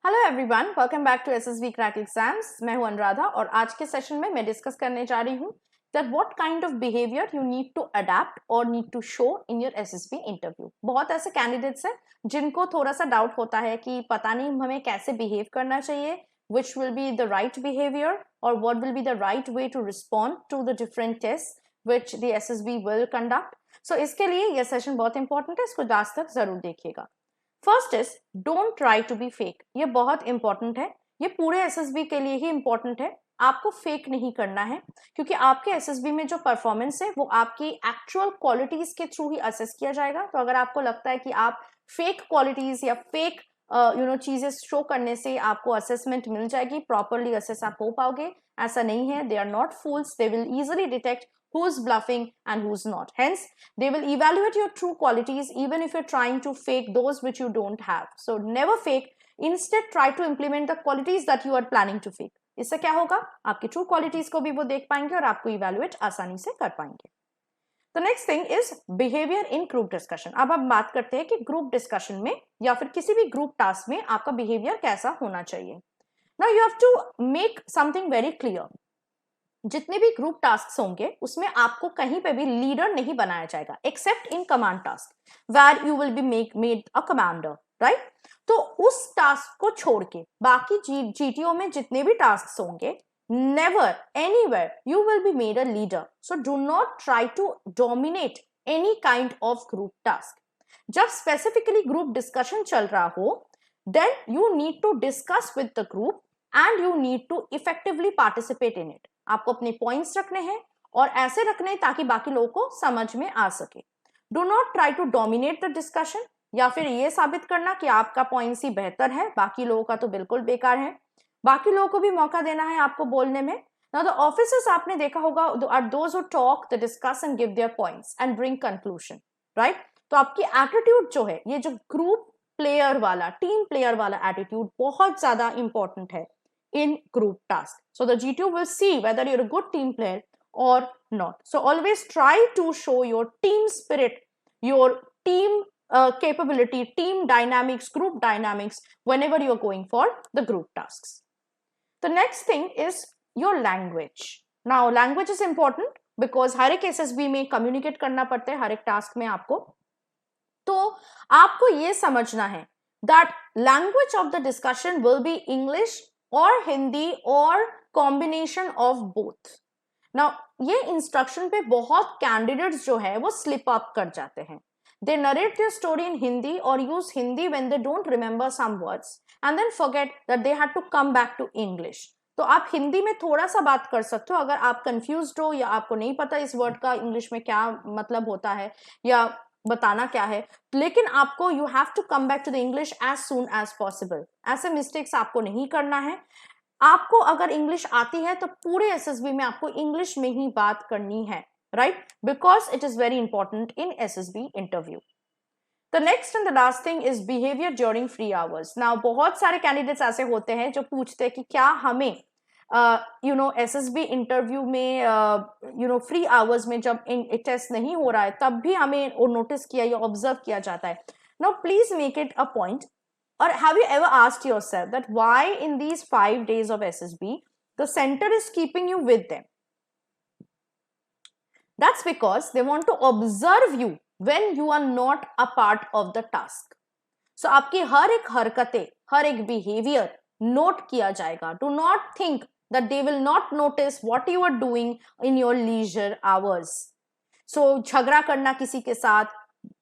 Hello everyone, welcome back to SSB crack exams. मैं हूं अनुराधा और आज के सेशन में मैं डिस्कस करने जा रही हूं that what kind of behaviour you need to adapt और need to show in your SSB interview. बहुत ऐसे कैंडिडेट्स हैं जिनको थोड़ा सा डाउट होता है कि पता नहीं हमें कैसे बिहेव करना चाहिए, which will be the right behavior or what will be the right way to respond to the different tests which the SSB will conduct. So इसके लिए यह सेशन बहुत इंपॉर्टेंट है, इसको लास्ट तक जरूर देखिएगा। First is don't try to be fake. ये बहुत इंपॉर्टेंट है, ये पूरे एसएसबी के लिए ही इंपॉर्टेंट है। आपको फेक नहीं करना है क्योंकि आपके एसएसबी में जो परफॉर्मेंस है वो आपकी एक्चुअल क्वालिटीज के थ्रू ही असेस किया जाएगा। तो अगर आपको लगता है कि आप फेक क्वालिटीज या फेक चीजें शो करने से आपको असेसमेंट मिल जाएगी, प्रॉपरली असेस आप हो पाओगे, ऐसा नहीं है। They are not fools, they will easily detect who's bluffing and who's not. Hence, they will evaluate your true qualities even if you're trying to fake those which you don't have. So never fake. Instead, try to implement the qualities that you are planning to fake. इससे क्या होगा, आपकी true qualities को भी वो देख पाएंगे और आपको इवेल्युएट आसानी से कर पाएंगे। The next thing is behavior in group discussion. अब हम बात करते हैं कि ग्रुप डिस्कशन में या फिर किसी भी ग्रुप टास्क में आपका बिहेवियर कैसा होना चाहिए। Now you have to make something very clear. जितने भी ग्रुप टास्क होंगे उसमें आपको कहीं पे भी लीडर नहीं बनाया जाएगा except in command task where you will be made a commander, right. तो उस टास्क को छोड़ के बाकी जीटीओ में जितने भी टास्क होंगे, never anywhere you will be made a leader. So do not try to dominate any kind of group task. जब स्पेसिफिकली ग्रुप डिस्कशन चल रहा हो, then you need to discuss with the group and you need to effectively participate in it. आपको अपने points रखने हैं और ऐसे रखने हैं ताकि बाकी लोगों को समझ में आ सके। Do not try to dominate the discussion या फिर ये साबित करना कि आपका पॉइंट्स ही बेहतर है, बाकी लोगों का तो बिल्कुल बेकार है। बाकी लोगों को भी मौका देना है आपको बोलने में। नाउ द ऑफिसर्स आपने देखा होगा are those who talk, the discuss and give their points and bring conclusion, right. तो आपकी एटीट्यूड जो है, ये जो ग्रुप प्लेयर वाला, टीम प्लेयर वाला एटीट्यूड बहुत ज्यादा इंपॉर्टेंट है in group task. So the GTO will see whether you're a good team player or not. So always try to show your team spirit, your team capability, team dynamics, group dynamics whenever you're going for the group tasks. The next thing is your language. Now language is important because हर एक SSB में communicate करना पड़ता है हर एक task में आपको। तो आपको ये समझना है that language of the discussion will be English और हिंदी और कॉम्बिनेशन ऑफ बोथ। नाउ ये इंस्ट्रक्शन पे बहुत कैंडिडेट्स जो है वो स्लिप अप कर जाते हैं। They narrate their story in Hindi और use Hindi when they don't remember some words and then forget that they had to come back to English. तो आप हिंदी में थोड़ा सा बात कर सकते हो अगर आप कंफ्यूज्ड हो या आपको नहीं पता इस वर्ड का इंग्लिश में क्या मतलब होता है या बताना क्या है, लेकिन आपको you have to come back to the English as soon as possible. ऐसे मिस्टेक्स आपको नहीं करना है। आपको अगर इंग्लिश आती है तो पूरे एसएसबी में आपको इंग्लिश में ही बात करनी है, right, because it is very important in SSB interview. The next and the last thing is behaviour during free hours. Now बहुत सारे कैंडिडेट्स ऐसे होते हैं जो पूछते हैं कि क्या हमें एसएसबी इंटरव्यू में फ्री आवर्स में जब टेस्ट नहीं हो रहा है तब भी हमें नोटिस किया या ऑब्जर्व किया जाता है। Now please make it a point, or have you ever asked yourself that why in these 5 days of SSB the center is keeping you with them? That's because they want to observe you when you are not a part of the task. So आपकी हर एक हरकतें, हर एक behavior note किया जाएगा. Do not think that they will not notice what you are doing in your leisure hours. So झगड़ा करना किसी के साथ,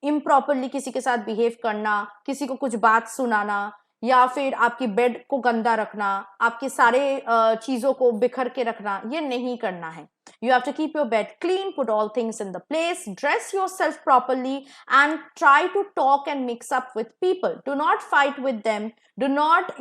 improperly किसी के साथ behave करना, किसी को कुछ बात सुनाना या फिर आपकी बेड को गंदा रखना, आपके सारे चीजों को बिखर के रखना, ये नहीं करना है. You have to keep your bed clean, put all things in the place, dress yourself properly and try to talk and mix up with people. Do not fight with them. Do not,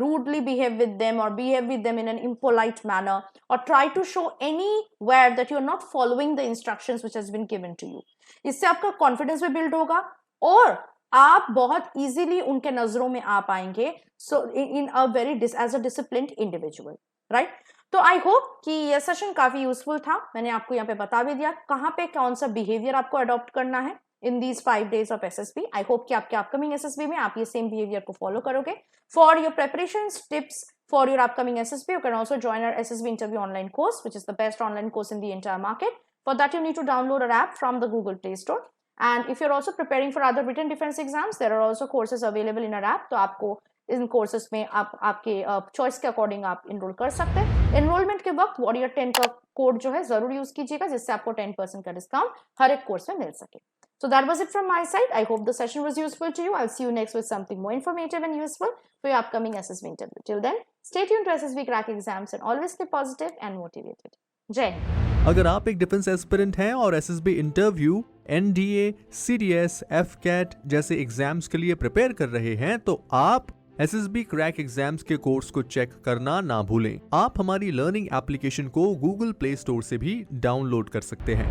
rudely behave with them or behave with them in an impolite manner or try to show anywhere that you are not following the instructions which has been given to you. इससे आपका confidence भी build होगा और आप बहुत easily उनके नजरों में आ पाएंगे. So in a very as a disciplined individual, right? तो आई होप कि यह सेशन काफी यूजफुल था. मैंने आपको यहाँ पे बता भी दिया कहाँ पे कौन सा बिहेवियर आपको अडॉप्ट करना है. in these 5 days of SSB. I hope कि आपके upcoming SSB में आप ये same behavior को follow करोगे. For your preparations tips for your upcoming SSB, you can also join our SSB interview online course, which is the best online course in the entire market. For that, you need to download our app from the Google Play Store. And if you're also preparing for other written defense exams, there are also courses available in our app. तो आपको इन courses में आपके choice के according आप enrol कर सकते हैं. Enrolment के वक्त वॉरियर 10 का कोड जो है जरूर यूज कीजिएगा, जिससे आपको 10% का डिस्काउंट हर एक कोर्स में मिल सके. So that was it from my side. I hope the session was useful to you. I'll see you next with something more informative and useful for your upcoming SSB interview. Till then, stay tuned to SSB Crack Exams and always stay positive and motivated. जय हिंद. अगर आप एक defence aspirant हैं और SSB interview, NDA, CDS, AFCAT जैसे exams के लिए prepare कर रहे हैं तो आप एसएसबी क्रैक एग्जाम्स के कोर्स को चेक करना ना भूलें. आप हमारी लर्निंग एप्लीकेशन को गूगल प्ले स्टोर से भी डाउनलोड कर सकते हैं.